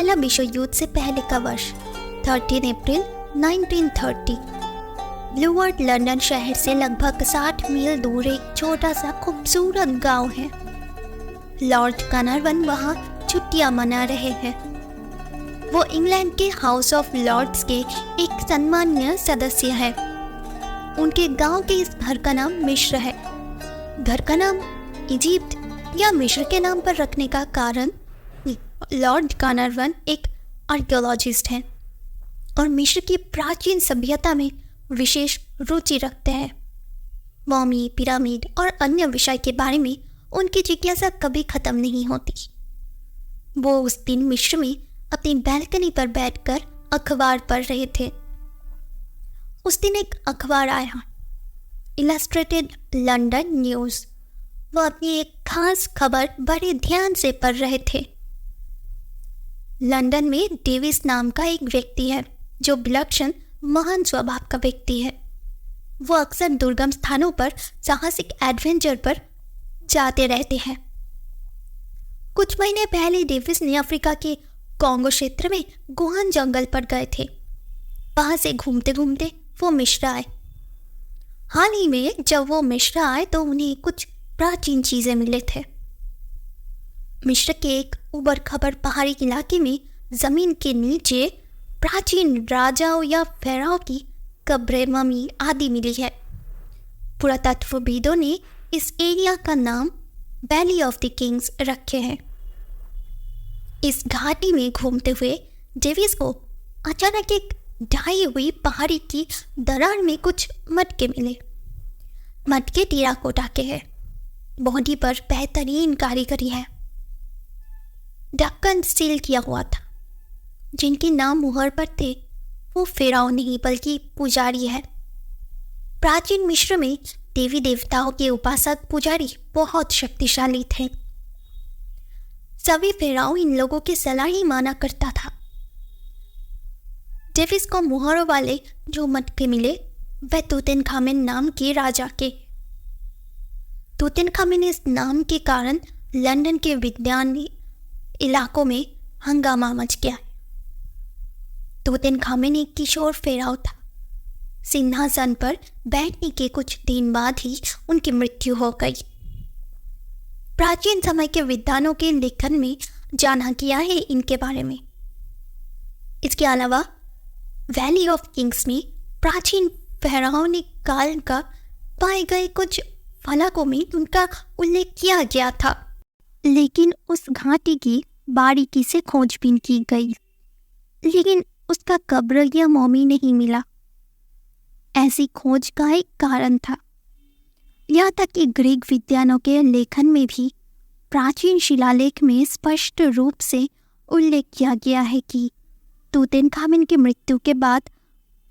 पहला विश्व युद्ध से पहले का वर्ष 13 अप्रैल 1930। ब्लू वर्ड लंदन शहर से लगभग 60 मील दूर एक छोटा सा खूबसूरत गांव है। लॉर्ड कार्नरवन वहाँ छुट्टियां मना रहे हैं। वो इंग्लैंड के हाउस ऑफ लॉर्ड्स के एक सम्मानीय सदस्य हैं। उनके गांव के इस घर का नाम मिस्र है। घर का नाम इजिप्ट या मिस्र के नाम पर रखने का कारण लॉर्ड कार्नरवन एक आर्कियोलॉजिस्ट हैं और मिस्र की प्राचीन सभ्यता में विशेष रुचि रखते हैं। मॉमी, पिरामिड और अन्य विषय के बारे में उनकी जिज्ञासा कभी खत्म नहीं होती। वो उस दिन मिस्र में अपनी बैल्कनी पर बैठकर अखबार पढ़ रहे थे। उस दिन एक अखबार आया, इलस्ट्रेटेड लंदन न्यूज़। वो अपनी एक खास खबर बड़े ध्यान से पढ़ रहे थे। लंदन में डेविस नाम का एक व्यक्ति है जो विलक्षण महान स्वभाव का व्यक्ति है। वो अक्सर दुर्गम स्थानों पर साहसिक एडवेंचर पर जाते रहते हैं। कुछ महीने पहले डेविस ने अफ्रीका के कॉन्गो क्षेत्र में गुहान जंगल पर गए थे। वहां से घूमते घूमते वो मिस्र आए। हाल ही में जब वो मिस्र आए तो उन्हें कुछ प्राचीन चीजें मिले थे। मिस्र के एक उबड़ खाबड़ पहाड़ी इलाके में जमीन के नीचे प्राचीन राजाओं या फेराओं की कब्रें, मम्मी आदि मिली है। पुरातत्वविदों ने इस एरिया का नाम वैली ऑफ द किंग्स रखे हैं। इस घाटी में घूमते हुए डेविस को अचानक एक ढाई हुई पहाड़ी की दरार में कुछ मटके मिले। मटके टेराकोटा के हैं, बॉडी पर बेहतरीन कारीगरी है। ढक्कन सील किया हुआ था। जिनके नाम मुहर पर थे वो फेराओ नहीं बल्कि पुजारी है। प्राचीन मिस्र में देवी देवताओं के उपासक पुजारी बहुत शक्तिशाली थे। सभी फेराओ इन लोगों की सलाह ही माना करता था। डेविस को मुहरों वाले जो मटके मिले वह तूतनखामेन नाम के राजा के। तूतनखामेन इस नाम के कारण लंदन के विद्वान इलाकों में हंगामा मच गया। तूतनखामेन एक किशोर फेराओ था। सिंहासन पर बैठने के कुछ दिन बाद ही उनकी मृत्यु हो गई। प्राचीन समय के विद्वानों के लेखन में जाना गया है इनके बारे में। इसके अलावा वैली ऑफ किंग्स में प्राचीन फेराओनिक काल का पाए गए कुछ फलकों में उनका उल्लेख किया गया था, लेकिन उस घाटी की बारीकी से खोजबीन की गई, लेकिन उसका कब्र या मौमी नहीं मिला। ऐसी खोज का एक कारण था। यहाँ तक कि ग्रीक विद्वानों के लेखन में भी प्राचीन शिलालेख में स्पष्ट रूप से उल्लेख किया गया है कि तूतनखामेन की मृत्यु के बाद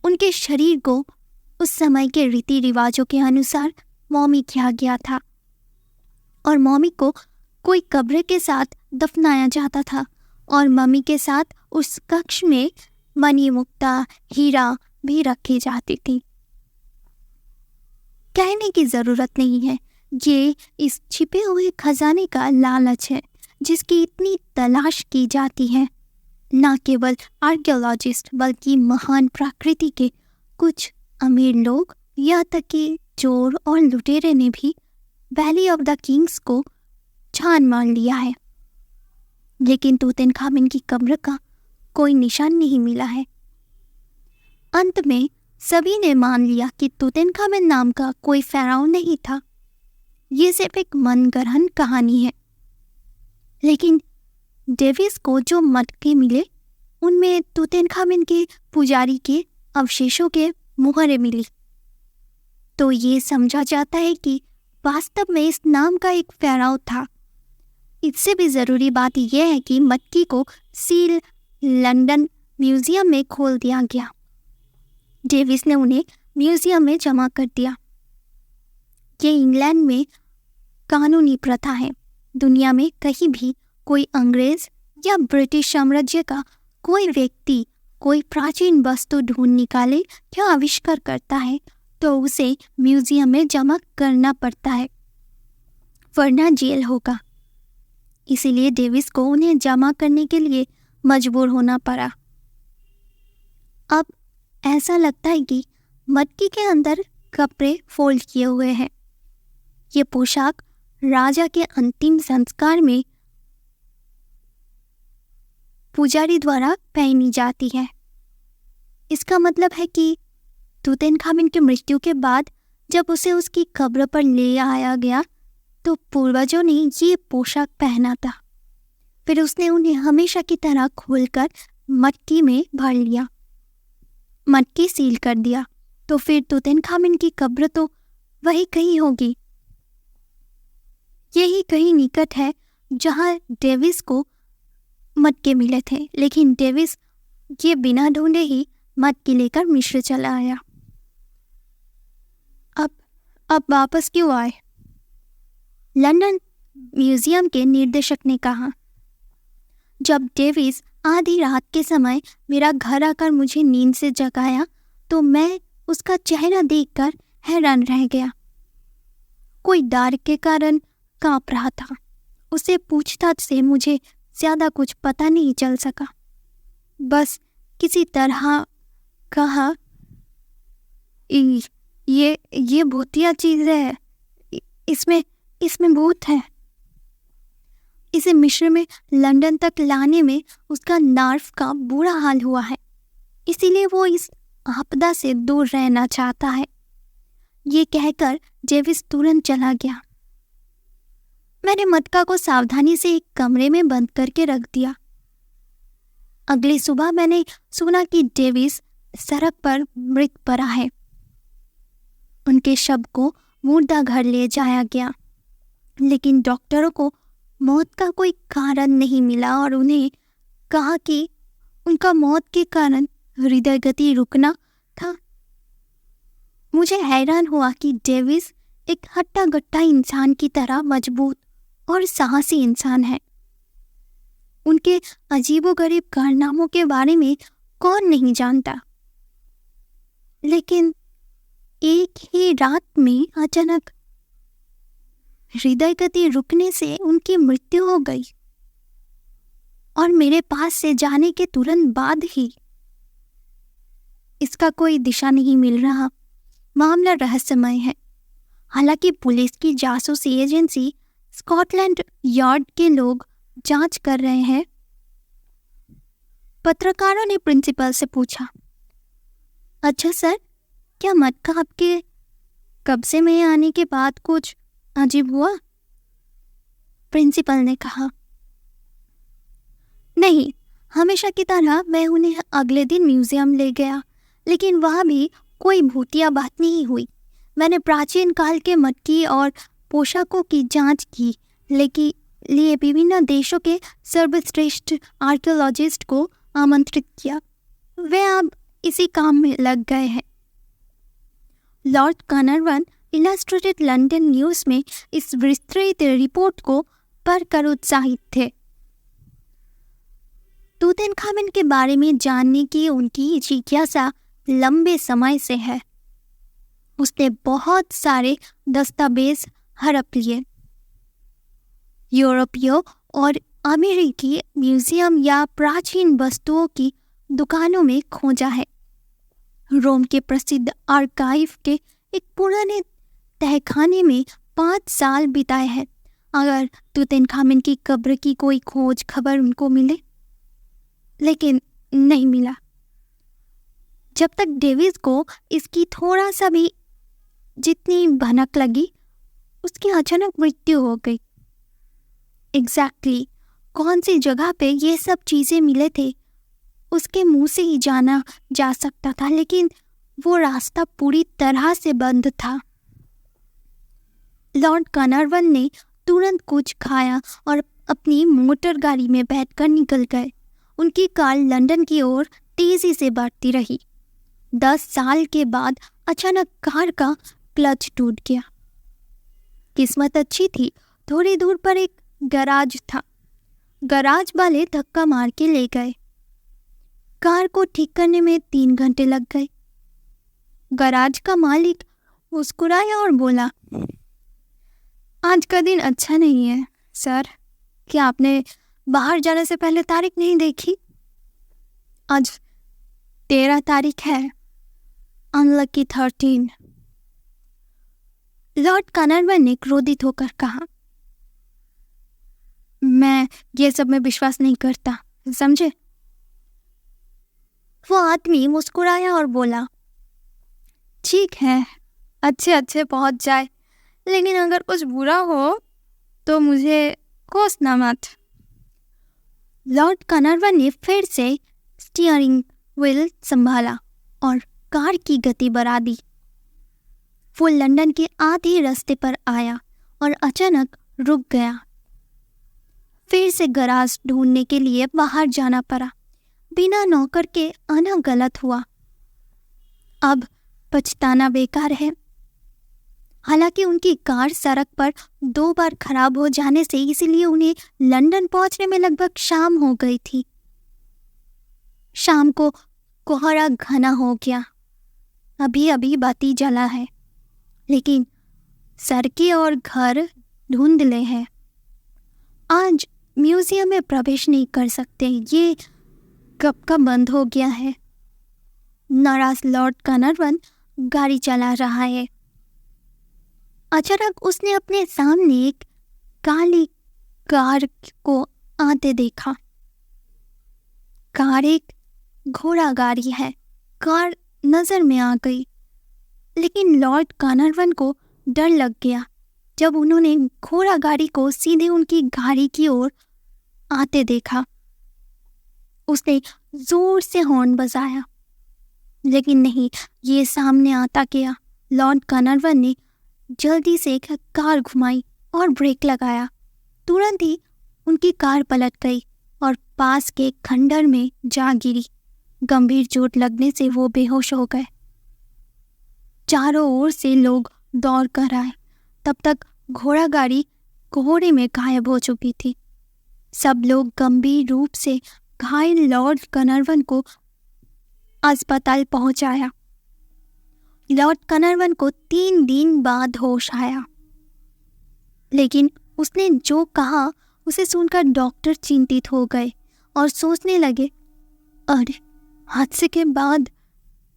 उनके शरीर को उस समय के रीति रिवाजों के अनुसार मौमी किया गया था और मौमी को कोई कब्र के साथ दफनाया जाता था और मम्मी के साथ उस कक्ष में मणि, मुक्ता, हीरा भी रखी जाती थी। कहने की जरूरत नहीं है, ये इस छिपे हुए खजाने का लालच है जिसकी इतनी तलाश की जाती है। न केवल आर्कियोलॉजिस्ट बल्कि महान प्रकृति के कुछ अमीर लोग, यहाँ तक कि चोर और लुटेरे ने भी वैली ऑफ द किंग्स को छान मार लिया है, लेकिन तूतनखामेन की कब्र का कोई निशान नहीं मिला है। अंत में सभी ने मान लिया कि तूतनखामेन नाम का कोई फेराओ नहीं था। ये सिर्फ एक मनगढ़ंत कहानी है। लेकिन डेविस को जो मटके मिले उनमें तूतनखामेन के पुजारी के अवशेषों के मुहरें मिली। तो ये समझा जाता है कि वास्तव में इस नाम का एक फेराओ था। इससे भी ज़रूरी बात यह है कि मटकी को सील लंदन म्यूजियम में खोल दिया गया। डेविस ने उन्हें म्यूजियम में जमा कर दिया। ये इंग्लैंड में कानूनी प्रथा है। दुनिया में कहीं भी कोई अंग्रेज या ब्रिटिश साम्राज्य का कोई व्यक्ति कोई प्राचीन वस्तु ढूंढ निकाले या आविष्कार करता है तो उसे म्यूजियम में जमा करना पड़ता है, वरना जेल होगा। इसीलिए डेविस को उन्हें जमा करने के लिए मजबूर होना पड़ा। अब ऐसा लगता है कि मटकी के अंदर कपड़े फोल्ड किए हुए हैं। ये पोशाक राजा के अंतिम संस्कार में पुजारी द्वारा पहनी जाती है। इसका मतलब है कि तूतनखामुन की मृत्यु के बाद जब उसे उसकी कब्र पर ले आया गया तो पूर्वजों ने ये पोशाक पहना था। फिर उसने उन्हें हमेशा की तरह खोलकर मटकी में भर लिया, मटकी सील कर दिया। तो फिर तूतनखामुन की कब्र तो वही कहीं होगी, यही कहीं निकट है जहां डेविस को मटके मिले थे। लेकिन डेविस ये बिना ढूंढे ही मटकी लेकर मिस्र चला आया। अब वापस क्यों आए? लंदन म्यूजियम के निदेशक ने कहा, जब डेविस आधी रात के समय मेरा घर आकर मुझे नींद से जगाया तो मैं उसका चेहरा देखकर हैरान रह गया। कोई डर के कारण कांप रहा था। उसे पूछताछ से मुझे ज्यादा कुछ पता नहीं चल सका। बस किसी तरह कहा, ये भूतिया चीज है, इसमें भूत है। इसे मिस्र में लंदन तक लाने में उसका नार्व का बुरा हाल हुआ है, इसीलिए वो इस आपदा से दूर रहना चाहता है। ये कहकर डेविस तुरंत चला गया। मैंने मटका को सावधानी से एक कमरे में बंद करके रख दिया। अगली सुबह मैंने सुना कि डेविस सड़क पर मृत पड़ा है। उनके शव को मुर्दा घर ले जाया गया, लेकिन डॉक्टरों को मौत का कोई कारण नहीं मिला और उन्हें कहा कि उनका मौत के कारण हृदय गति रुकना था। मुझे हैरान हुआ कि डेविस एक हट्टा गट्टा इंसान की तरह मजबूत और साहसी इंसान है। उनके अजीबोगरीब कारनामों के बारे में कौन नहीं जानता, लेकिन एक ही रात में अचानक हृदय गति रुकने से उनकी मृत्यु हो गई और मेरे पास से जाने के तुरंत बाद ही। इसका कोई दिशा नहीं मिल रहा। मामला रहस्यमय है। हालांकि पुलिस की जासूसी एजेंसी स्कॉटलैंड यार्ड के लोग जांच कर रहे हैं। पत्रकारों ने प्रिंसिपल से पूछा, अच्छा सर, क्या मटका आपके कब्जे में आने के बाद कुछ अजीब हुआ? प्रिंसिपल ने कहा, नहीं, हमेशा की तरह मैं उन्हें अगले दिन म्यूजियम ले गया, लेकिन वहाँ भी कोई भूतिया बात नहीं हुई। मैंने प्राचीन काल के मटकी और पोशाकों की जांच की, लेकिन लिए विभिन्न देशों के सर्वश्रेष्ठ आर्कियोलॉजिस्ट को आमंत्रित किया। वे अब इसी काम में लग गए हैं। लॉर्ड कार्नरवन इलस्ट्रेटेड लंदन न्यूज़ में इस विस्तृत रिपोर्ट को पढ़कर उत्साहित थे। तूतनखामुन के बारे में जानने की उनकी जिज्ञासा लंबे समय से है। उसने बहुत सारे दस्तावेज हड़प लिए, यूरोपीय और अमेरिकी म्यूजियम या प्राचीन वस्तुओं की दुकानों में खोजा है। रोम के प्रसिद्ध आर्काइव के एक पुराने तहखाने में 5 साल बिताए हैं। अगर तूतनखामुन की कब्र की कोई खोज खबर उनको मिले, लेकिन नहीं मिला। जब तक डेविस को इसकी थोड़ा सा भी जितनी भनक लगी, उसकी अचानक मृत्यु हो गई। एग्जैक्टली कौन सी जगह पे ये सब चीजें मिले थे उसके मुंह से ही जाना जा सकता था, लेकिन वो रास्ता पूरी तरह से बंद था। लॉर्ड कार्नरवन ने तुरंत कुछ खाया और अपनी मोटर गाड़ी में बैठकर निकल गए। उनकी कार लंदन की ओर तेजी से बढ़ती रही। 10 साल के बाद अचानक कार का क्लच टूट गया। किस्मत अच्छी थी, थोड़ी दूर पर एक गैराज था। गैराज वाले धक्का मार के ले गए। कार को ठीक करने में 3 घंटे लग गए। गैराज का मालिक मुस्कुराया और बोला, आज का दिन अच्छा नहीं है सर। क्या आपने बाहर जाने से पहले तारीख नहीं देखी? आज 13 तारीख है, अनलकी 13। लॉर्ड कार्नरवन ने क्रोधित होकर कहा, मैं ये सब में विश्वास नहीं करता, समझे? वो आदमी मुस्कुराया और बोला, ठीक है, अच्छे अच्छे पहुंच जाए, लेकिन अगर कुछ बुरा हो तो मुझे कोसना मत। लॉर्ड कार्नरवन ने फिर से स्टीयरिंग व्हील संभाला और कार की गति बढ़ा दी। वो लंदन के आधे रास्ते पर आया और अचानक रुक गया। फिर से गराज ढूंढने के लिए बाहर जाना पड़ा। बिना नौकर के आना गलत हुआ। अब पछताना बेकार है। हालांकि उनकी कार सड़क पर 2 बार खराब हो जाने से इसलिए उन्हें लंदन पहुंचने में लगभग शाम हो गई थी। शाम को कोहरा घना हो गया। अभी अभी बाती जला है, लेकिन सड़कें और घर धुंधले हैं। आज म्यूजियम में प्रवेश नहीं कर सकते, ये कब का बंद हो गया है। नाराज लॉर्ड कार्नरवन गाड़ी चला रहा है। अचानक उसने अपने सामने एक काली कार को आते देखा। कार एक घोड़ा गाड़ी है। कार नजर में आ गई, लेकिन लॉर्ड कार्नरवन को डर लग गया जब उन्होंने घोड़ा गाड़ी को सीधे उनकी गाड़ी की ओर आते देखा। उसने जोर से हॉर्न बजाया, लेकिन नहीं, ये सामने आता गया। लॉर्ड कार्नरवन ने जल्दी से एक कार घुमाई और ब्रेक लगाया। तुरंत ही उनकी कार पलट गई और पास के खंडर में जा गिरी। गंभीर चोट लगने से वो बेहोश हो गए। चारों ओर से लोग दौड़ कर आए। तब तक घोड़ा गाड़ी कोहरे में गायब हो चुकी थी। सब लोग गंभीर रूप से घायल लॉर्ड कार्नरवन को अस्पताल पहुंचाया। लॉर्ड कार्नरवन को 3 दिन बाद होश आया, लेकिन उसने जो कहा उसे सुनकर डॉक्टर चिंतित हो गए और सोचने लगे, अरे हादसे के बाद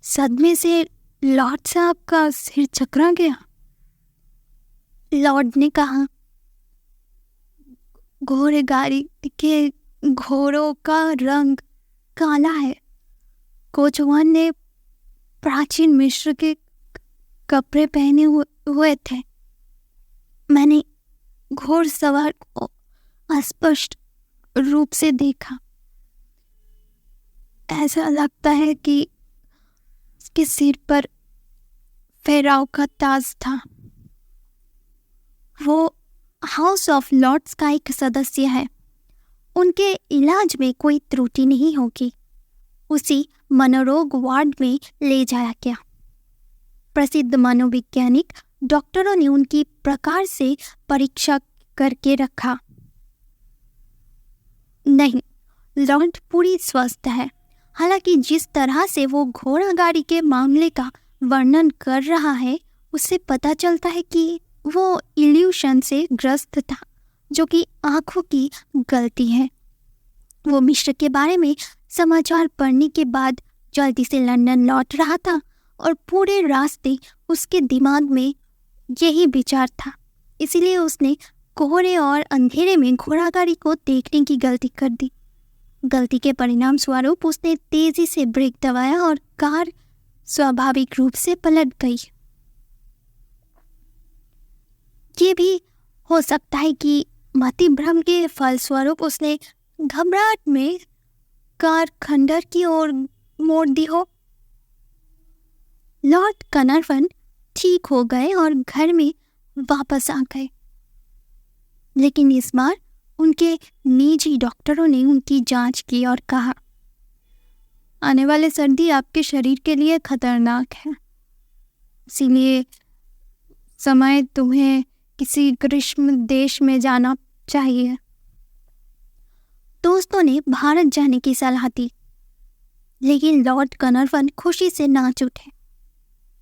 सदमे से लॉर्ड साहब का सिर चकरा गया। लॉर्ड ने कहा, घोड़े गाड़ी के घोड़ों का रंग काला है। कोचवान ने प्राचीन मिस्र के कपड़े पहने हुए थे। मैंने घोड़सवार को स्पष्ट रूप से देखा। ऐसा लगता है कि उसके सिर पर फेराव का ताज था। वो हाउस ऑफ लॉर्ड्स का एक सदस्य है। उनके इलाज में कोई त्रुटि नहीं होगी। उसी मनोरोग वार्ड में ले जाया गया। प्रसिद्ध मनोवैज्ञानिक डॉक्टरों ने उनकी प्रकार से परीक्षा करके रखा। नहीं, लॉर्ड पूरी स्वस्थ है। हालांकि जिस तरह से वो घोड़ा गाड़ी के मामले का वर्णन कर रहा है, उससे पता चलता है कि वो इल्यूशन से ग्रस्त था, जो कि आंखों की गलती है। वो मिस्र के बारे में समाचार पढ़ने के बाद जल्दी से लंदन लौट रहा था और पूरे रास्ते उसके दिमाग में यही विचार था। इसीलिए उसने कोहरे और अंधेरे में घोड़ा गाड़ी को देखने की गलती कर दी। गलती के परिणाम स्वरूप उसने तेजी से ब्रेक दबाया और कार स्वाभाविक रूप से पलट गई। ये भी हो सकता है कि मति भ्रम के फलस्वरूप उसने घबराहट में कार खंडर की ओर मोड़ दी हो। लॉर्ड कार्नरवन ठीक हो गए और घर में वापस आ गए, लेकिन इस बार उनके निजी डॉक्टरों ने उनकी जांच की और कहा, आने वाले सर्दी आपके शरीर के लिए खतरनाक है, इसीलिए समय तुम्हें किसी ग्रीष्म देश में जाना चाहिए। दोस्तों ने भारत जाने की सलाह दी, लेकिन लॉर्ड कार्नरवन खुशी से नाच उठे।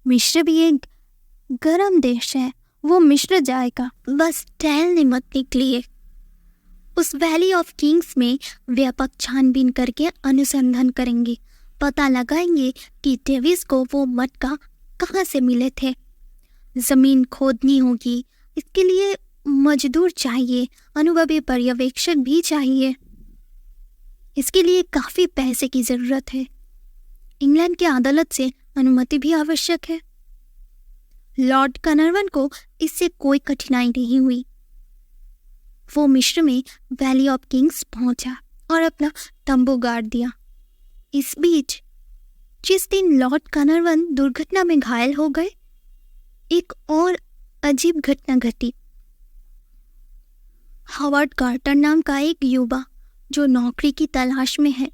मिस्र भी एक गर्म देश है, वो मिस्र जाएगा, बस टहलने मत निकलिए। उस वैली ऑफ किंग्स में व्यापक छानबीन करके अनुसंधान करेंगे, पता लगाएंगे कि डेविस को वो मटका कहाँ से मिले थे। जमीन खोदनी होगी, इसके लिए मजदूर चाहिए, अनुभवी पर्यवेक्षक भी चाहिए। इसके लिए काफी पैसे की जरूरत है। इंग्लैंड की अदालत से अनुमति भी आवश्यक है। लॉर्ड कनरवन को इससे कोई कठिनाई नहीं हुई। वो मिस्र में वैली ऑफ किंग्स पहुंचा और अपना तंबू गाड़ दिया। इस बीच जिस दिन लॉर्ड कनरवन दुर्घटना में घायल हो गए, एक और अजीब घटना घटी। हावर्ड कार्टर नाम का एक युवा जो नौकरी की तलाश में है,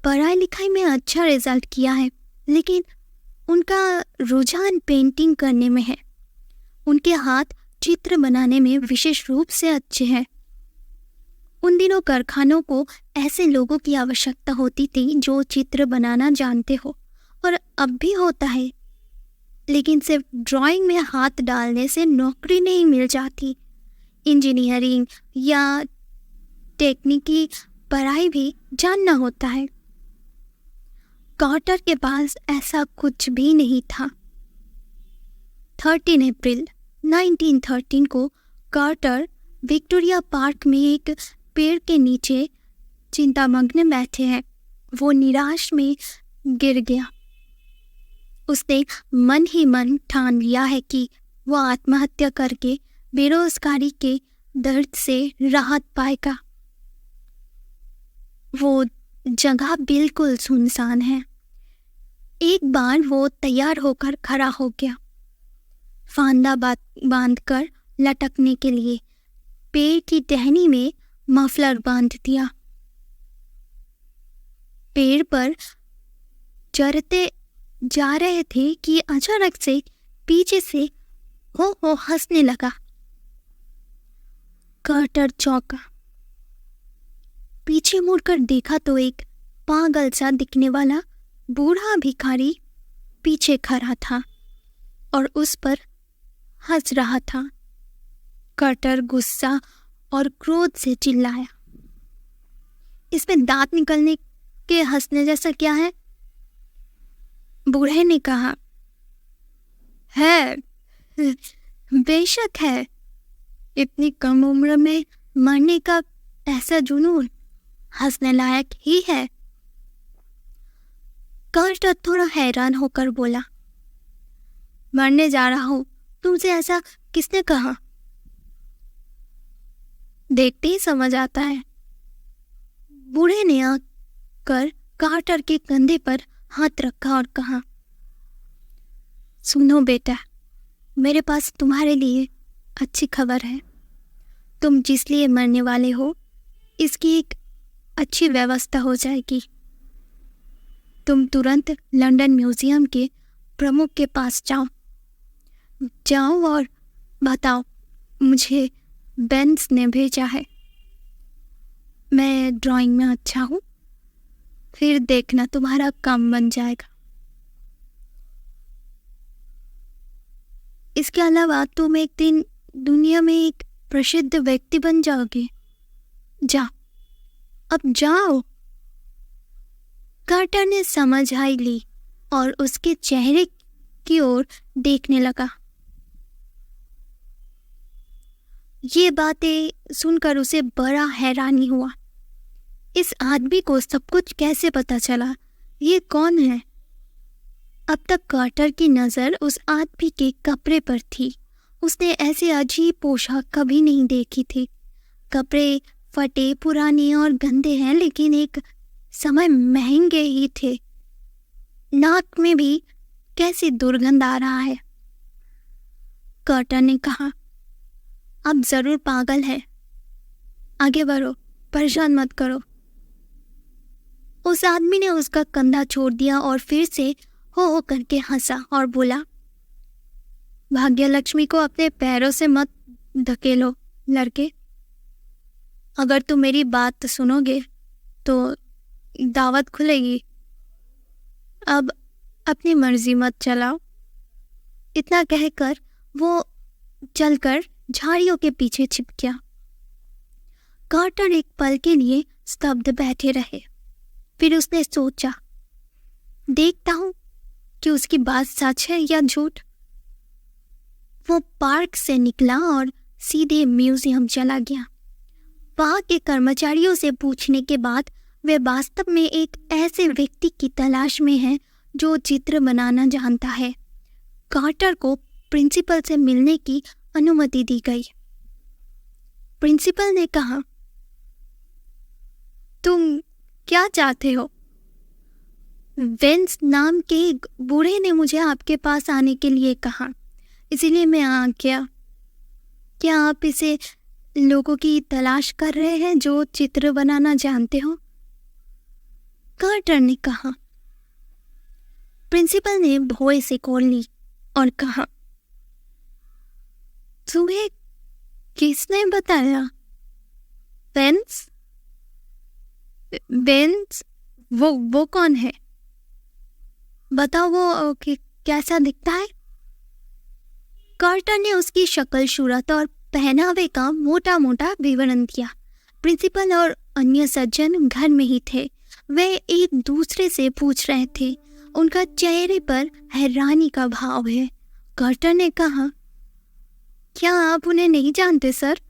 पढ़ाई लिखाई में अच्छा रिजल्ट किया है, लेकिन उनका रुझान पेंटिंग करने में है। उनके हाथ चित्र बनाने में विशेष रूप से अच्छे हैं। उन दिनों कारखानों को ऐसे लोगों की आवश्यकता होती थी जो चित्र बनाना जानते हो, और अब भी होता है, लेकिन सिर्फ ड्राइंग में हाथ डालने से नौकरी नहीं मिल जाती। इंजीनियरिंग या टेक्निकी पढ़ाई भी जानना होता है। कार्टर के पास ऐसा कुछ भी नहीं था। 13 अप्रैल 1913 को कार्टर विक्टोरिया पार्क में एक पेड़ के नीचे चिंतामग्न बैठे हैं। वो निराश में गिर गया। उसने मन ही मन ठान लिया है कि वो आत्महत्या करके बेरोजगारी के दर्द से राहत पाएगा। वो जगह बिल्कुल सुनसान है। एक बार वो तैयार होकर खड़ा हो गया, फांदा बांधकर लटकने के लिए पेड़ की टहनी में मफलर बांध दिया। पेड़ पर चढ़ते जा रहे थे कि अचानक से पीछे से हो हंसने लगा। कार्टर चौंका। पीछे मुड़कर देखा तो एक पागल सा दिखने वाला बूढ़ा भिखारी पीछे खड़ा था और उस पर हंस रहा था। कार्टर गुस्सा और क्रोध से चिल्लाया, इसमें दांत निकलने के हंसने जैसा क्या है? बूढ़े ने कहा, है, बेशक है। इतनी कम उम्र में मरने का ऐसा जुनून हंसने लायक ही है। कार्टर थोड़ा हैरान होकर बोला, मरने जा रहा हूं, तुमसे ऐसा किसने कहा? देखते ही समझ आता है। बूढ़े ने आकर कार्टर के कंधे पर हाथ रखा और कहा, सुनो बेटा, मेरे पास तुम्हारे लिए अच्छी खबर है। तुम जिस लिए मरने वाले हो, इसकी एक अच्छी व्यवस्था हो जाएगी। तुम तुरंत लंदन म्यूजियम के प्रमुख के पास जाओ और बताओ, मुझे बेंस ने भेजा है। मैं ड्राइंग में अच्छा हूँ, फिर देखना तुम्हारा काम बन जाएगा। इसके अलावा तुम एक दिन दुनिया में एक प्रसिद्ध व्यक्ति बन जाओगे। अब जाओ। कार्टर ने समझाई ली और उसके चेहरे की ओर देखने लगा। ये बातें सुनकर उसे बड़ा हैरानी हुआ। इस आदमी को सब कुछ कैसे पता चला? ये कौन है? अब तक कार्टर की नज़र उस आदमी के कपड़े पर थी। उसने ऐसे अजीब पोशाक कभी नहीं देखी थी। कपड़े फटे, पुराने और गंदे हैं, लेकिन एक समय महंगे ही थे। नाक में भी कैसी दुर्गंध आ रहा है। कार्टर ने कहा, अब जरूर पागल है, आगे बढ़ो, परेशान मत करो। उस आदमी ने उसका कंधा छोड़ दिया और फिर से हो करके हंसा और बोला, भाग्यलक्ष्मी को अपने पैरों से मत धकेलो लड़के। अगर तुम मेरी बात सुनोगे तो दावत खुलेगी। अब अपनी मर्जी मत चलाओ। इतना कहकर वो चलकर झाड़ियों के पीछे छिप गया। कार्टर एक पल के लिए स्तब्ध बैठे रहे। फिर उसने सोचा, देखता हूं कि उसकी बात सच है या झूठ। वो पार्क से निकला और सीधे म्यूजियम चला गया। वहां के कर्मचारियों से पूछने के बाद वे वास्तव में एक ऐसे व्यक्ति की तलाश में हैं जो चित्र बनाना जानता है। कार्टर को प्रिंसिपल से मिलने की अनुमति दी गई। प्रिंसिपल ने कहा, तुम क्या चाहते हो? वेंस नाम के एक बूढ़े ने मुझे आपके पास आने के लिए कहा, इसीलिए मैं आ गया। क्या आप इसे लोगों की तलाश कर रहे हैं जो चित्र बनाना जानते हो? कार्टर ने कहा। प्रिंसिपल ने भौं से खोल ली और कहा, तुम्हें किसने बताया? वेंस? वेंस? वो कौन है? बताओ, वो कैसा दिखता है? कार्टर ने उसकी शक्ल, सूरत और पहनावे का मोटा मोटा विवरण दिया। प्रिंसिपल और अन्य सज्जन घर में ही थे। वे एक दूसरे से पूछ रहे थे। उनका चेहरे पर हैरानी का भाव है। कार्टर ने कहा, क्या आप उन्हें नहीं जानते सर?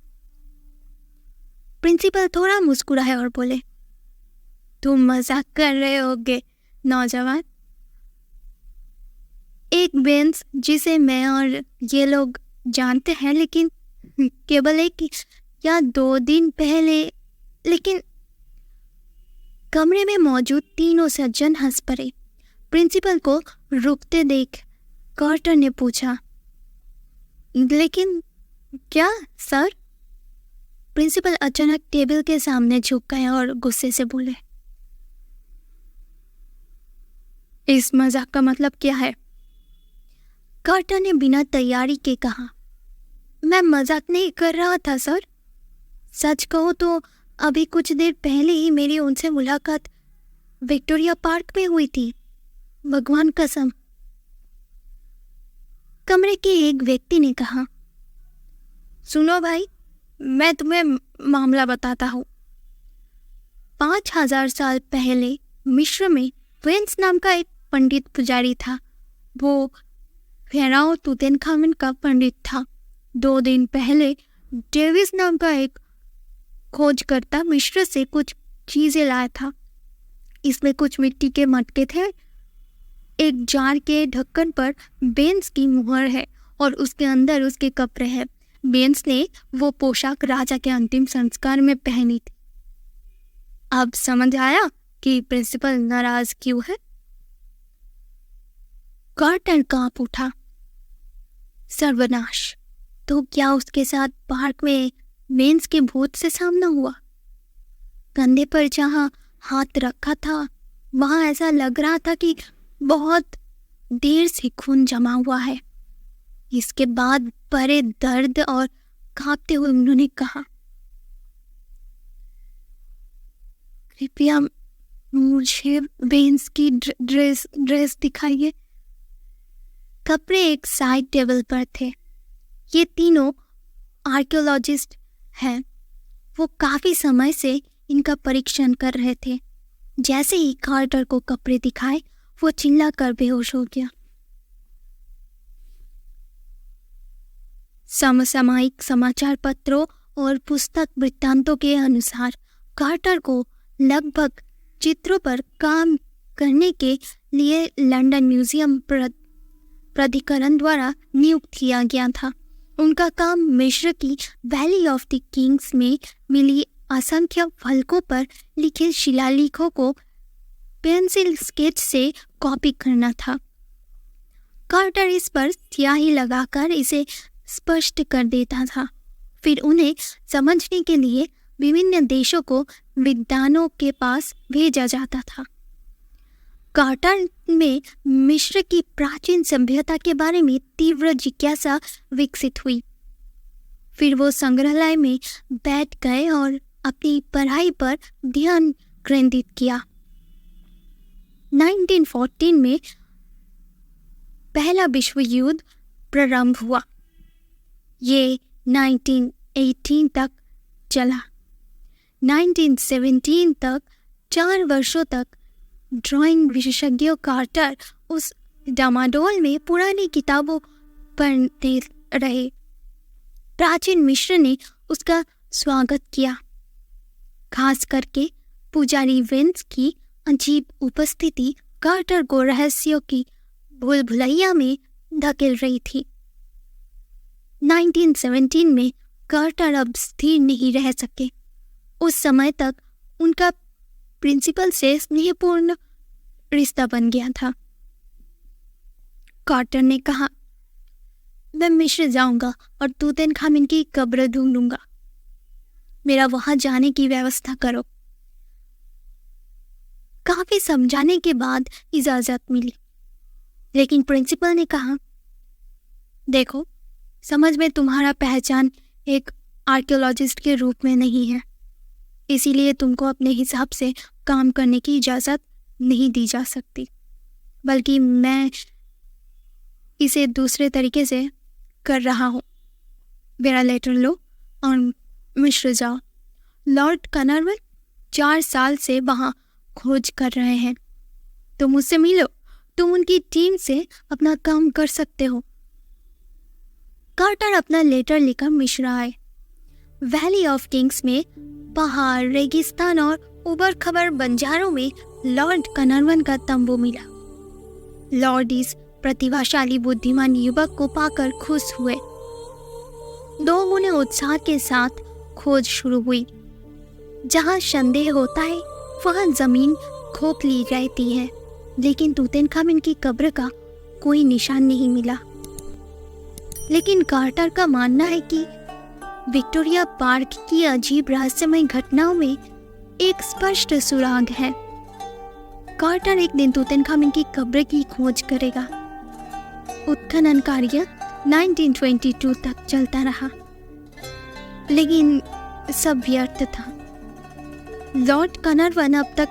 प्रिंसिपल थोड़ा मुस्कुराए और बोले, तुम मजाक कर रहे होगे नौजवान। एक वेंस जिसे मैं और ये लोग जानते हैं, लेकिन केवल 1 या 2 दिन पहले। लेकिन कमरे में मौजूद तीनों सज्जन हंस पड़े। प्रिंसिपल को रुकते देख कार्टर ने पूछा, लेकिन क्या सर? प्रिंसिपल अचानक टेबल के सामने झुक गए और गुस्से से बोले, इस मजाक का मतलब क्या है? कार्टर ने बिना तैयारी के कहा, मैं मजाक नहीं कर रहा था सर। सच कहो तो अभी कुछ देर पहले ही मेरी उनसे मुलाकात विक्टोरिया पार्क में हुई थी, भगवान कसम। कमरे के एक व्यक्ति ने कहा, सुनो भाई, मैं तुम्हें मामला बताता हूँ। 5000 साल पहले मिस्र में वेंस नाम का एक पंडित पुजारी था। वो फेराओ तुतनखामन का पंडित था। 2 दिन पहले डेविस नाम का एक खोजकर्ता मिस्र से कुछ चीजें लाया था। इसमें कुछ मिट्टी के मटके थे। एक जार के ढक्कन पर बेंस की मुहर है और उसके अंदर उसके कपड़े हैं। बेंस ने वो पोशाक राजा के अंतिम संस्कार में पहनी थी। अब समझ आया कि प्रिंसिपल नाराज क्यों है? कार्टर कांप उठा। सर्वनाश! तो क्या उसके साथ पार्क में बेंस के भूत से सामना हुआ? कंधे पर जहां हाथ रखा था वहां ऐसा लग रहा था कि बहुत देर से खून जमा हुआ है। इसके बाद बड़े दर्द और कांपते हुए उन्होंने कहा, कृपया मुझे बेंस की ड्रेस दिखाइए। कपड़े एक साइड टेबल पर थे। ये तीनों आर्कियोलॉजिस्ट हैं। वो काफी समय से इनका परीक्षण कर रहे थे। जैसे ही कार्टर को कपड़े दिखाए, वो चिल्लाकर बेहोश हो गया। समसामयिक समाचार पत्रों और पुस्तक वृत्तांतों के अनुसार कार्टर को लगभग चित्रों पर काम करने के लिए लंदन म्यूजियम प्राधिकरण द्वारा नियुक्त किया गया था। उनका काम मिस्र की वैली ऑफ द किंग्स में मिली असंख्य फलकों पर लिखे शिलालेखों को पेंसिल स्केच से कॉपी करना था। कार्टर इस पर स्याही लगाकर इसे स्पष्ट कर देता था। फिर उन्हें समझने के लिए विभिन्न देशों को विद्वानों के पास भेजा जाता था। कार्टर में मिस्र की प्राचीन सभ्यता के बारे में तीव्र जिज्ञासा विकसित हुई। फिर वो संग्रहालय में बैठ गए और अपनी पढ़ाई पर ध्यान केंद्रित किया। 1914 में पहला विश्व युद्ध प्रारंभ हुआ। ये 1918 तक चला। 1917 तक 4 वर्षों तक ड्राइंग विशेषज्ञ कार्टर उस डामाडोल में पुरानी किताबों पढ़ते रहे। प्राचीन मिश्र ने उसका स्वागत किया, खास करके पुजारी वेंस की अजीब उपस्थिति कार्टर को रहस्यों की भूल भुलैया में धकेल रही थी। 1917 में कार्टर अब स्थिर नहीं रह सके। उस समय तक उनका प्रिंसिपल से स्नेहपूर्ण रिश्ता बन गया था। कार्टर ने कहा, मैं मिस्र जाऊंगा और तूतनखामुन की कब्र ढूंढूंगा। मेरा वहां जाने की व्यवस्था करो। काफी समझाने के बाद इजाजत मिली, लेकिन प्रिंसिपल ने कहा, देखो, समझ में तुम्हारा पहचान एक आर्कियोलॉजिस्ट के रूप में नहीं है, इसीलिए तुमको अपने हिसाब से काम करने की इजाज़त नहीं दी जा सकती, बल्कि मैं इसे दूसरे तरीके से कर रहा हूँ। मेरा लेटर लो और मिस्र जाओ। लॉर्ड कर्नरवन 4 साल से वहाँ खोज कर रहे हैं। तुम मुझसे मिलो, तुम उनकी टीम से अपना काम कर सकते हो। कार्टर अपना लेटर लेकर मिस्र आए। वैली ऑफ किंग्स में पहाड़, रेगिस्तान और उबड़ खबड़ बंजारों में लॉर्ड कर्नरवन का तंबू मिला। लॉर्ड इस प्रतिभाशाली बुद्धिमान युवक को पाकर खुश हुए। 2 गुने उत्साह के साथ खोज शुरू हुई। जहां संदेह होता है वहां जमीन खोखली रहती है, लेकिन तूतनखामुन की कब्र का कोई निशान नहीं मिला। लेकिन कार्टर का मानना है कि विक्टोरिया पार्क की अजीब रहस्यमय घटनाओं में एक स्पष्ट सुराग है। कार्टर एक दिन तूतनखामुन की कब्र की खोज करेगा। उत्खनन कार्य 1922 तक चलता रहा, लेकिन सब व्यर्थ था। लॉर्ड कर्नरवन अब तक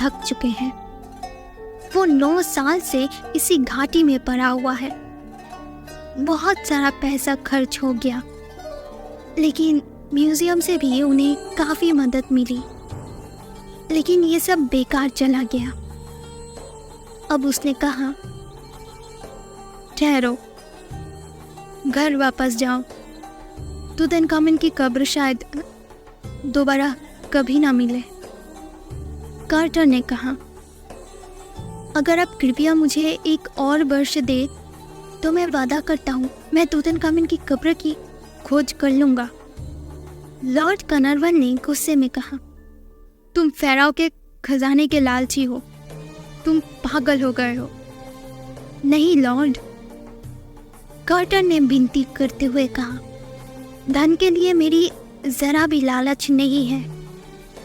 थक चुके हैं। वो 9 साल से इसी घाटी में पड़ा हुआ है। बहुत सारा पैसा खर्च हो गया, लेकिन म्यूजियम से भी उन्हें काफी मदद मिली, लेकिन ये सब बेकार चला गया। अब उसने कहा, ठहरो, घर वापस जाओ। तूतनखामुन की कब्र शायद दोबारा कभी ना मिले। कार्टर ने कहा, अगर आप कृपया मुझे 1 और वर्ष दे तो मैं वादा करता हूँ मैं तूतनखामुन की कब्र की खोज कर लूंगा। लॉर्ड कर्नरवन ने गुस्से में कहा, तुम फ़ाराओ के खजाने के लालची हो, तुम पागल हो गए हो। नहीं लॉर्ड, कार्टर ने विनती करते हुए कहा, धन के लिए मेरी जरा भी लालच नहीं है।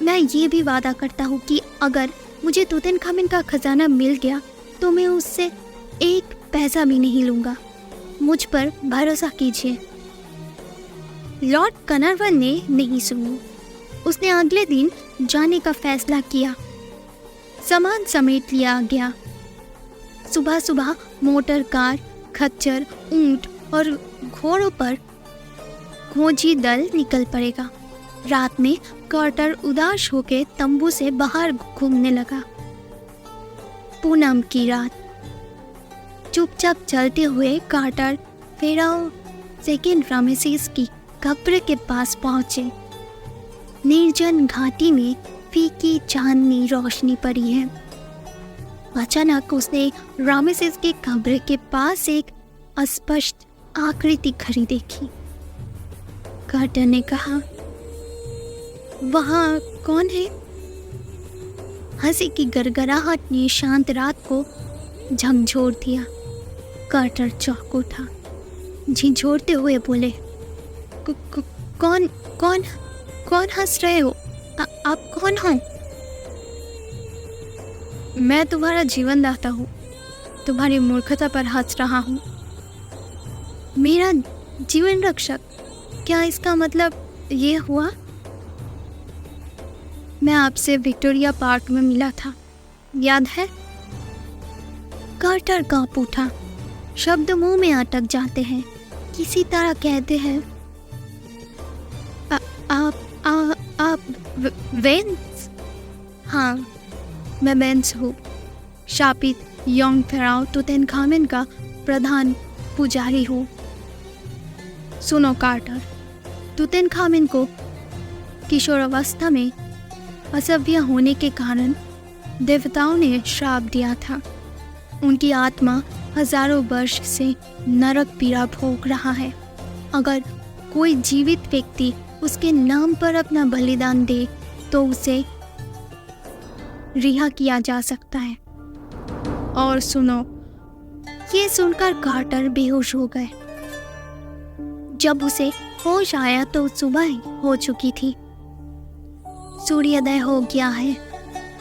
मैं ये भी वादा करता हूँ कि अगर मुझे तूतनखामुन का खजाना मिल गया तो मैं उससे 1 पैसा भी नहीं लूंगा। मुझ पर भरोसा कीजिए। लॉर्ड कर्नरवन ने नहीं सुनी। उसने अगले दिन जाने का फैसला किया। सामान समेट लिया गया। सुबह सुबह मोटर कार, खच्चर, ऊंट और घोड़ों पर खोजी दल निकल पड़ेगा। रात में कार्टर उदास होकर तंबू से बाहर घूमने लगा। पूनम की रात। चुपचाप चलते हुए कार्टर फ़ाराओ सेकेंड रामेसेस की कब्र के पास पहुंचे। निर्जन घाटी में फीकी चांदनी रोशनी पड़ी है। अचानक उसने रामेसेस के कब्र के पास एक अस्पष्ट आकृति खड़ी देखी। कार्टर ने कहा, वहाँ कौन है? हंसी की गड़गड़ाहट ने शांत रात को झकझोर दिया। कार्टर चौंक उठा। झिझोरते हुए बोले, कौन कौन कौन हंस रहे हो? आप कौन हो? मैं तुम्हारा जीवन दाता हूँ, तुम्हारी मूर्खता पर हंस रहा हूँ। मेरा जीवन रक्षक? क्या इसका मतलब ये हुआ? मैं आपसे विक्टोरिया पार्क में मिला था, याद है? कार्टर कांप उठा। शब्द मुंह में अटक जाते हैं। किसी तरह कहते हैं, आप वेंस? हाँ, मैं वेंस हूँ, शापित योंग फेराओ तुतनखामेन का प्रधान पुजारी हूँ। सुनो कार्टर, तुतनखामेन को किशोरावस्था में असभ्य होने के कारण देवताओं ने श्राप दिया था। उनकी आत्मा हजारों वर्ष से नरक पीड़ा भोग रहा है। अगर कोई जीवित व्यक्ति उसके नाम पर अपना बलिदान दे तो उसे रिहा किया जा सकता है। और सुनो, ये सुनकर कार्टर बेहोश हो गए। जब उसे होश आया तो सुबह हो चुकी थी। सूर्योदय हो गया है।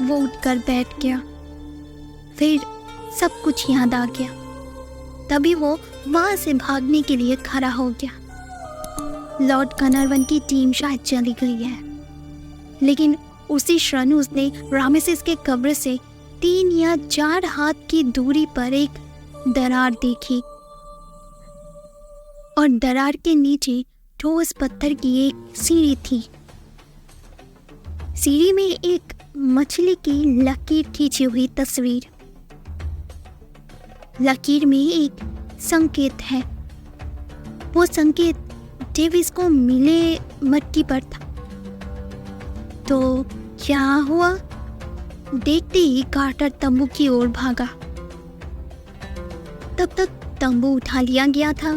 वो उठकर बैठ गया। फिर सब कुछ याद आ गया। तभी वो वहां से भागने के लिए खड़ा हो गया। लॉर्ड कनरवन की टीम शायद चली गई है, लेकिन उसी क्षण उसने रामेसिस के कब्र से 3 या 4 हाथ की दूरी पर एक दरार देखी और दरार के नीचे ठोस पत्थर की एक सीढ़ी थी। सीढ़ी में एक मछली की लकीर खींची हुई तस्वीर। लकीर में एक संकेत है। वो संकेत डेविस को मिले मटकी पर था। तो क्या हुआ? देखते ही कार्टर तंबू की ओर भागा। तब तक तंबू उठा लिया गया था।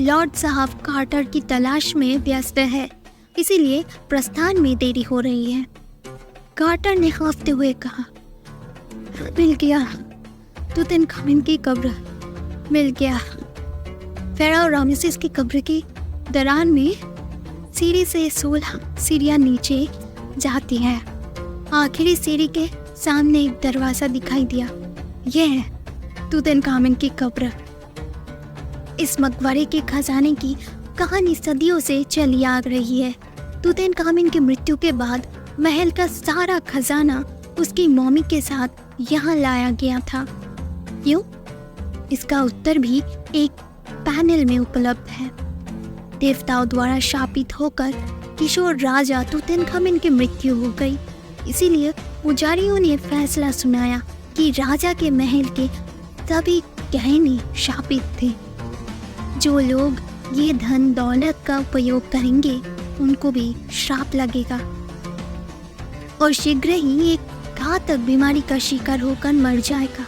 लॉर्ड साहब कार्टर की तलाश में व्यस्त है, इसीलिए प्रस्थान में देरी हो रही है। कार्टर ने कांपते हुए कहा, मिल गया, तुतनखामेन की कब्र मिल गया। फेराओ रामेसिस की कब्र की दरार में सीढ़ी से 16 सीढ़ियां नीचे जाती है। आखिरी सीढ़ी के सामने एक दरवाजा दिखाई दिया। यह है तुतनखामेन की कब्र। इस मकबरे के खजाने की कहानी सदियों से चली आ रही है। तुतनखामेन की मृत्यु के बाद महल का सारा खजाना उसकी मौमी के साथ यहाँ लाया गया था। क्यों? इसका उत्तर भी एक पैनल में उपलब्ध है। देवताओं द्वारा शापित होकर किशोर राजा तुतनखामेन की मृत्यु हो गई, इसीलिए पुजारियों ने फैसला सुनाया कि राजा के महल के सभी गहने शापित थे। जो लोग ये धन दौलत का उपयोग करेंगे उनको भी श्राप लगेगा और शीघ्र ही एक घातक बीमारी का शिकार होकर मर जाएगा।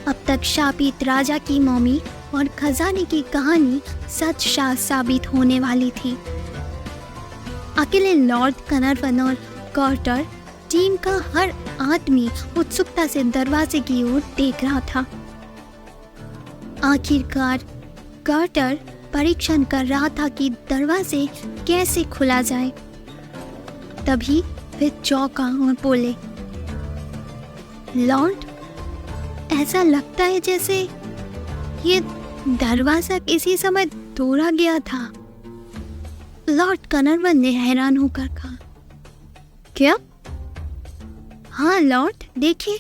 अब तक शापित राजा की मौमी और खजाने की कहानी सच साबित होने वाली थी। अकेले लॉर्ड कनरवन और कार्टर टीम का हर आदमी उत्सुकता से दरवाजे की ओर देख रहा था। आखिरकार कार्टर परीक्षण कर रहा था कि दरवाजे कैसे खुला जाए। तभी वे चौंका और बोले, लॉर्ड, ऐसा लगता है जैसे ये दरवाजा किसी समय तोड़ा गया था। लॉर्ड कनरवन ने हैरान होकर कहा, क्या? हाँ लॉर्ड, देखिए,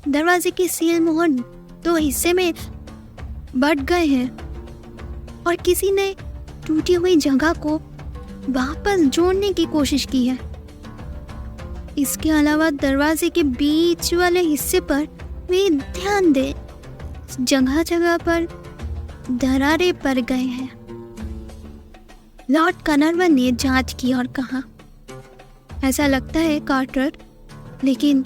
दरवाजे की सील मोहर 2 हिस्से में बट गए हैं और किसी ने टूटी हुई जगह को वापस जोड़ने की कोशिश की है। इसके अलावा दरवाजे के बीच वाले हिस्से पर भी ध्यान दें, जगह जगह पर दरारें पड़ गए हैं। लॉर्ड कनरवन ने जांच की और कहा, ऐसा लगता है कार्टर, लेकिन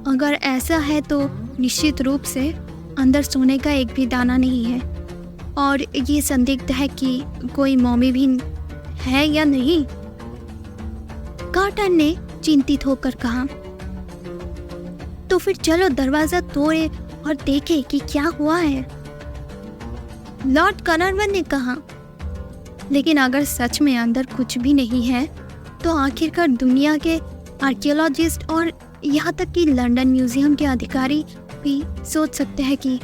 अगर ऐसा है तो निश्चित रूप से अंदर सोने का एक भी दाना नहीं है और ये संदिग्ध है कि कोई मौमी भी है या नहीं। कार्टर ने चिंतित होकर कहा, तो फिर चलो दरवाजा तोड़े और देखें कि क्या हुआ है। लॉर्ड कनरवन ने कहा, लेकिन अगर सच में अंदर कुछ भी नहीं है तो आखिरकार दुनिया के आर्कियोलॉजिस्ट और यहाँ तक कि लंदन म्यूजियम के अधिकारी भी सोच सकते हैं कि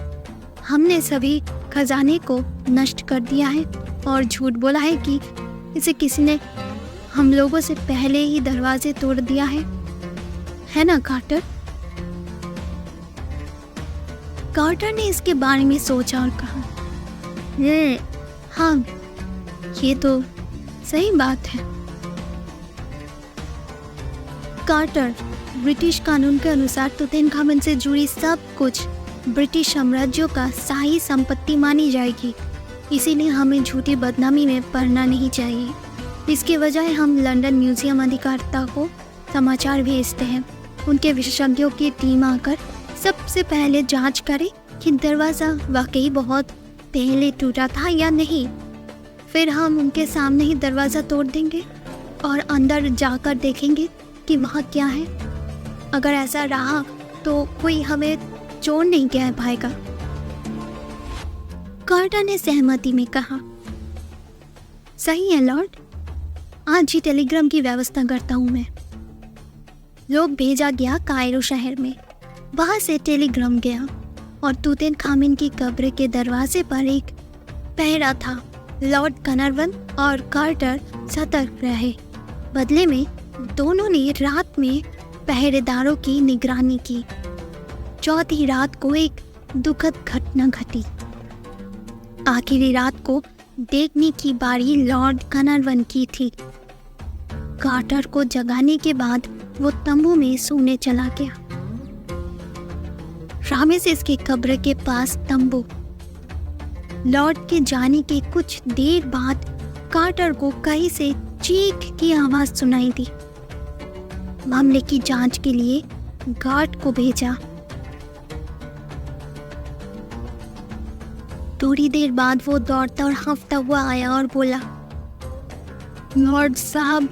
हमने सभी खजाने को नष्ट कर दिया है और झूठ बोला है कि इसे किसी ने हम लोगों से पहले ही दरवाजे तोड़ दिया है ना कार्टर? कार्टर ने इसके बारे में सोचा और कहा, हाँ, ये तो सही बात है। कार्टर, ब्रिटिश कानून के अनुसार तुतनखामन से जुड़ी सब कुछ ब्रिटिश साम्राज्य का शाही संपत्ति मानी जाएगी, इसीलिए हमें झूठी बदनामी में पड़ना नहीं चाहिए। इसके बजाय हम लंदन म्यूजियम अधिकारिता को समाचार भेजते हैं। उनके विशेषज्ञों की टीम आकर सबसे पहले जांच करे कि दरवाज़ा वाकई बहुत पहले टूटा था या नहीं। फिर हम उनके सामने ही दरवाज़ा तोड़ देंगे और अंदर जाकर देखेंगे कि वहाँ क्या है। अगर ऐसा रहा तो कोई हमें चोर नहीं कह पाएगा। कार्टर ने सहमति में कहा, सही है लॉर्ड, आज ही टेलीग्राम की व्यवस्था करता हूँ मैं। लोग भेजा गया कायरो शहर में। वहाँ से टेलीग्राम गया और तुतनखामन की कब्र के दरवाजे पर एक पहरा था। लॉर्ड गलनरवन और कार्टर सतर्क रहे। बदले में दोनों ने रात में पहरेदारों की निगरानी की। चौथी रात को एक दुखद घटना घटी। आखिरी रात को देखने की बारी लॉर्ड गलनरवन की थी। कार्टर को जगाने के बाद वो तंबू में सोने चला गया। रामेसेस के कब्र के पास तंबू। लॉर्ड के जाने के कुछ देर बाद कार्टर को कहीं से चीख की आवाज सुनाई दी। मामले की जांच के लिए गार्ड को भेजा। थोड़ी देर बाद वो दौड़ता और हाँफता हुआ आया और बोला, लॉर्ड साहब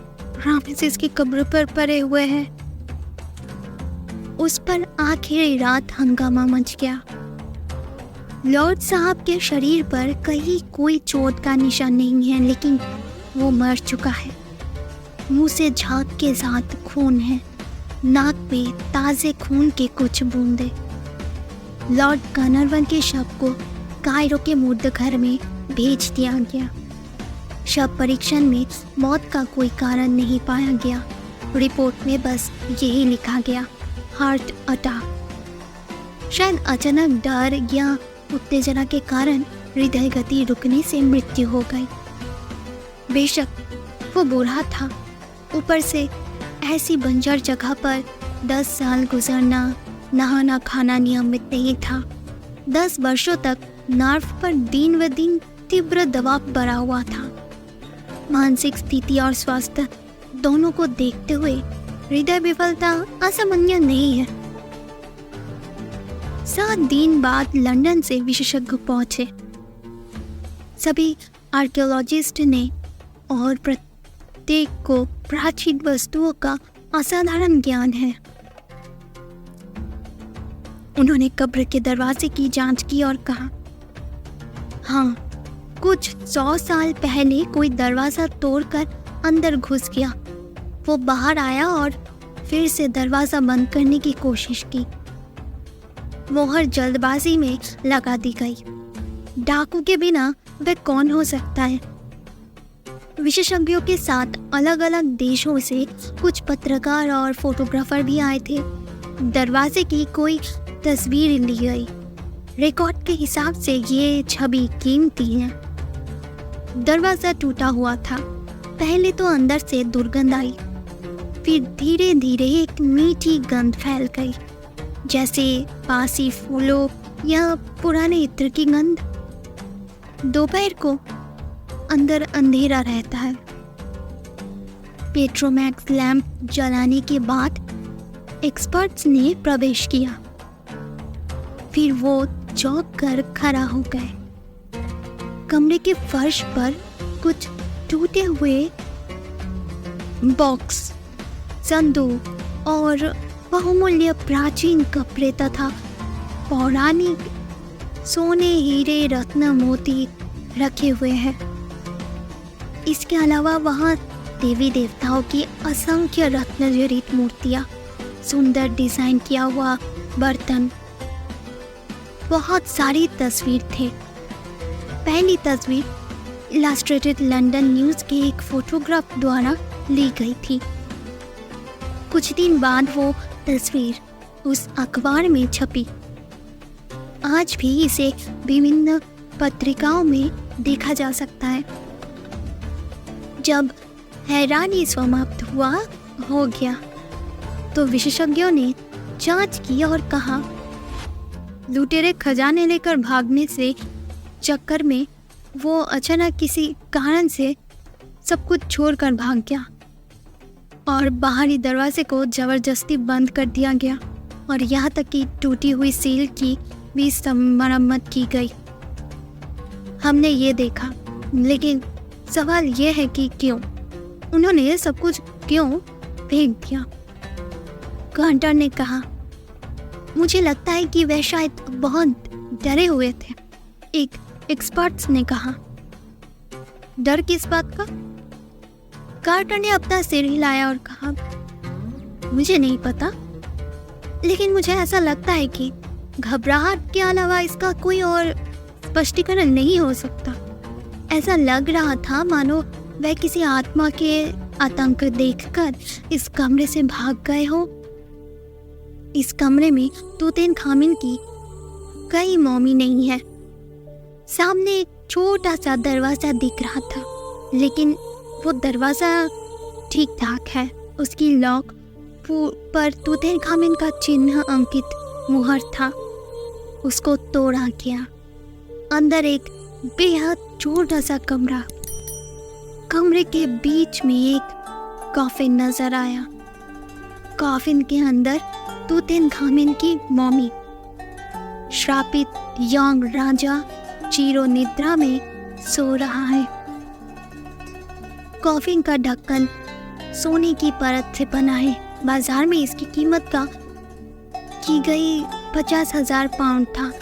रामेसेस की कब्र पर पड़े हुए हैं। उस पर आखिरी रात हंगामा मच गया। लॉर्ड साहब के शरीर पर कहीं कोई चोट का निशान नहीं है, लेकिन वो मर चुका है। मुंह से झाग के साथ खून है, नाक में ताजे खून के कुछ बूंदे। लॉर्ड गलनरवन के शव को कायरो के मुर्दघर में भेज दिया गया। शव परीक्षण में मौत का कोई कारण नहीं पाया गया। रिपोर्ट में बस यही लिखा गया, हार्ट अटैक। शायद अचानक डर या उत्तेजना के कारण हृदय गति रुकने से मृत्यु हो गई। बेशक वो बूढ़ा था, ऊपर से ऐसी बंजर जगह पर 10 साल गुजरना, नहाना खाना नियमित नहीं था। 10 वर्षों तक नर्व पर दिन व दिन तीव्र दबाव बढ़ा हुआ था। मानसिक स्थिति और स्वास्थ्य दोनों को देखते हुए हृदय विफलता असामान्य नहीं है। 7 दिन बाद लंदन से विशेषज्ञ पहुंचे। सभी आर्कियोलॉजिस्ट ने और प्रत्येक को प्राचीन वस्तुओं का असाधारण ज्ञान है। उन्होंने कब्र के दरवाजे की जांच की और कहा, हाँ, कुछ 100 साल पहले कोई दरवाजा तोड़कर अंदर घुस गया। वो बाहर आया और फिर से दरवाजा बंद करने की कोशिश की। मोहर जल्दबाजी में लगा दी गई। डाकू के बिना वह कौन हो सकता है। विशेषज्ञों के साथ अलग अलग देशों से कुछ पत्रकार और फोटोग्राफर भी आए थे। दरवाजे की कोई तस्वीर ली गई। रिकॉर्ड के हिसाब से ये छवि कीमती है। दरवाजा टूटा हुआ था। पहले तो अंदर से दुर्गंध आई, फिर धीरे धीरे एक मीठी गंध फैल गई, जैसे बासी फूलों या पुराने इत्र की गंध। दोपहर को अंदर अंधेरा रहता है। पेट्रोमैक्स लैंप जलाने के बाद एक्सपर्ट्स ने प्रवेश किया। फिर वो चौंक कर खड़ा हो गए। कमरे के फर्श पर कुछ टूटे हुए बॉक्स, संदूक और बहुमूल्य प्राचीन कपड़े तथा पौराणिक सोने, हीरे, रत्न, मोती रखे हुए हैं। इसके अलावा वहाँ देवी देवताओं की असंख्य रत्न जड़ित मूर्तियाँ, सुंदर डिजाइन किया हुआ बर्तन, बहुत सारी तस्वीर थे। पहली तस्वीर इलस्ट्रेटेड लंदन न्यूज़ के एक फोटोग्राफ द्वारा ली गई थी। कुछ दिन बाद वो तस्वीर उस अखबार में छपी। आज भी इसे विभिन्न पत्रिकाओं में देखा जा सकता है। जब हैरानी समाप्त हो गया, तो विशेषज्ञों ने जांच की और कहा, लुटेरे खजाने लेकर भागने से चक्कर में वो अचानक किसी कारण से सब कुछ छोड़कर भाग गया और बाहरी दरवाजे को जबरदस्ती बंद कर दिया गया और यहाँ तक कि टूटी हुई सील की भी मरम्मत की गई। हमने ये देखा, लेकिन सवाल ये है कि क्यों उन्होंने ये सब कुछ क्यों फेंक दिया। कार्टर ने कहा, मुझे लगता है कि वह शायद बहुत डरे हुए थे। एक एक्सपर्ट्स ने कहा। डर किस बात का? कार्टर ने अपना सिर हिलाया और कहा, मुझे नहीं पता, लेकिन मुझे ऐसा लगता है कि घबराहट के अलावा इसका कोई और स्पष्टीकरण नहीं हो सकता। ऐसा लग रहा था मानो वह किसी आत्मा के आतंक देखकर इस कमरे से भाग गए हो। इस कमरे में तूतनखामुन की कई मौमी नहीं है। सामने एक छोटा सा दरवाजा दिख रहा था, लेकिन वो दरवाजा ठीक ठाक है। उसकी लॉक पर तूतनखामुन का चिन्ह अंकित मुहर था। उसको तोड़ा गया। अंदर एक बेहद छोटा सा कमरा, कमरे के बीच में एक कॉफिन नजर आया। कॉफिन के अंदर तूतनखामुन की मौमी, श्रापित यंग राजा चिरो निद्रा में सो रहा है। कॉफिन का ढक्कन सोने की परत से बना है। बाजार में इसकी कीमत का की गई 50,000 पाउंड था,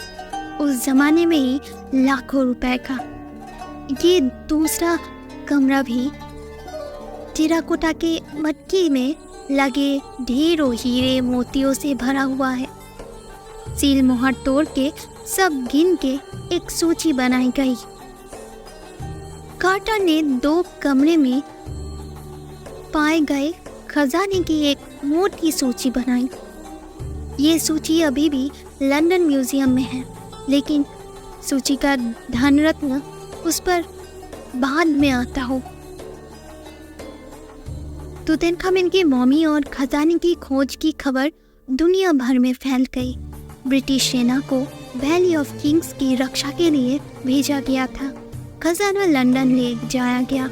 उस जमाने में ही लाखों रुपए का। ये दूसरा कमरा भी टेराकोटा के मटकी में लगे ढेरों हीरे मोतियों से भरा हुआ है। सील मोहर तोड़ के सब गिन के एक सूची बनाई गई। कार्टर ने 2 कमरे में पाए गए खजाने की एक मोटी सूची बनाई। ये सूची अभी भी लंदन म्यूजियम में है, लेकिन सूची का धनरत्न उस पर बाद में आता हो। तूतनखामुन की मौमी और खजाने की खोज की खबर दुनिया भर में फैल गई। ब्रिटिश सेना को वैली ऑफ किंग्स की रक्षा के लिए भेजा गया था। खजाना लंदन ले जाया गया,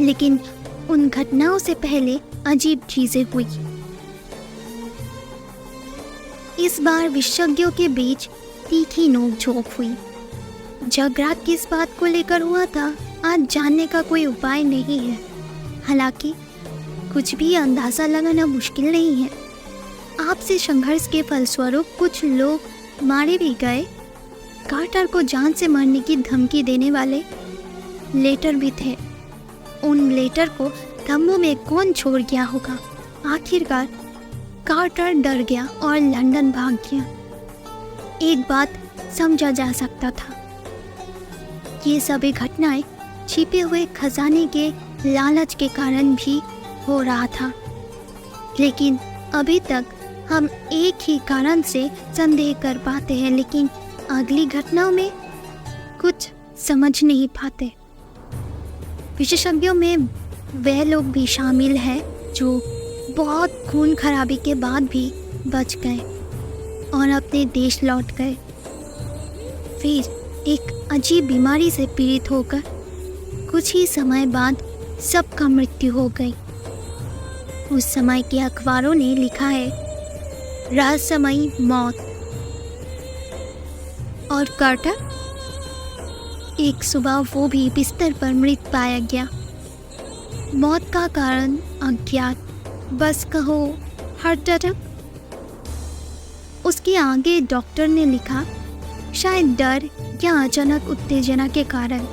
लेकिन उन घटनाओं से पहले अजीब चीजें हुई। इस बार विशेषज्ञों के बीच तीखी नोकझोंक हुई। झगड़ा किस बात को लेकर हुआ था आज जानने का कोई उपाय नहीं है। हालांकि कुछ भी अंदाजा लगाना मुश्किल नहीं है। आपसी संघर्ष के फलस्वरूप कुछ लोग मारे भी गए। कार्टर को जान से मारने की धमकी देने वाले लेटर भी थे। उन लेटर को तंबू में कौन छोड़ गया होगा? आखिरकार कार्टर डर गया और लंदन भाग गया। एक बात समझा जा सकता था, ये सभी घटनाएं छिपे हुए खजाने के लालच के कारण भी हो रहा था। लेकिन अभी तक हम एक ही कारण से संदेह कर पाते हैं, लेकिन अगली घटनाओं में कुछ समझ नहीं पाते। विशेषज्ञों में वे लोग भी शामिल हैं जो बहुत खून खराबी के बाद भी बच गए और अपने देश लौट गए। फिर एक अजीब बीमारी से पीड़ित होकर कुछ ही समय बाद सबका मृत्यु हो गई। उस समय के अखबारों ने लिखा है, रहस्यमयी मौत। और कार्टर, एक सुबह वो भी बिस्तर पर मृत पाया गया। मौत का कारण अज्ञात, बस कहो हार्ट अटैक। उसके आगे डॉक्टर ने लिखा, शायद डर या अचानक उत्तेजना के कारण।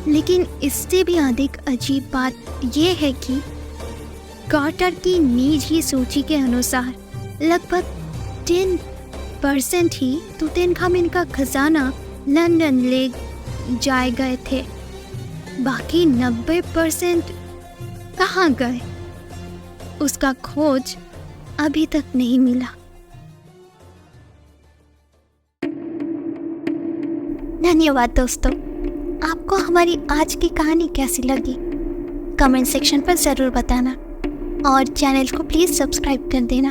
लेकिन इससे भी अधिक अजीब बात यह है कि कार्टर की निजी सूची के अनुसार लगभग 10% ही तूतनखामुन का खजाना लंदन ले जाए गए थे। बाकी 90% कहाँ गए? उसका खोज अभी तक नहीं मिला। धन्यवाद दोस्तों, आपको हमारी आज की कहानी कैसी लगी? कमेंट सेक्शन पर ज़रूर बताना। और चैनल को प्लीज़ सब्सक्राइब कर देना।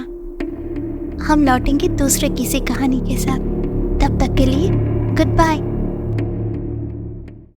हम लौटेंगे दूसरे किसी कहानी के साथ। तब तक के लिए गुड बाय।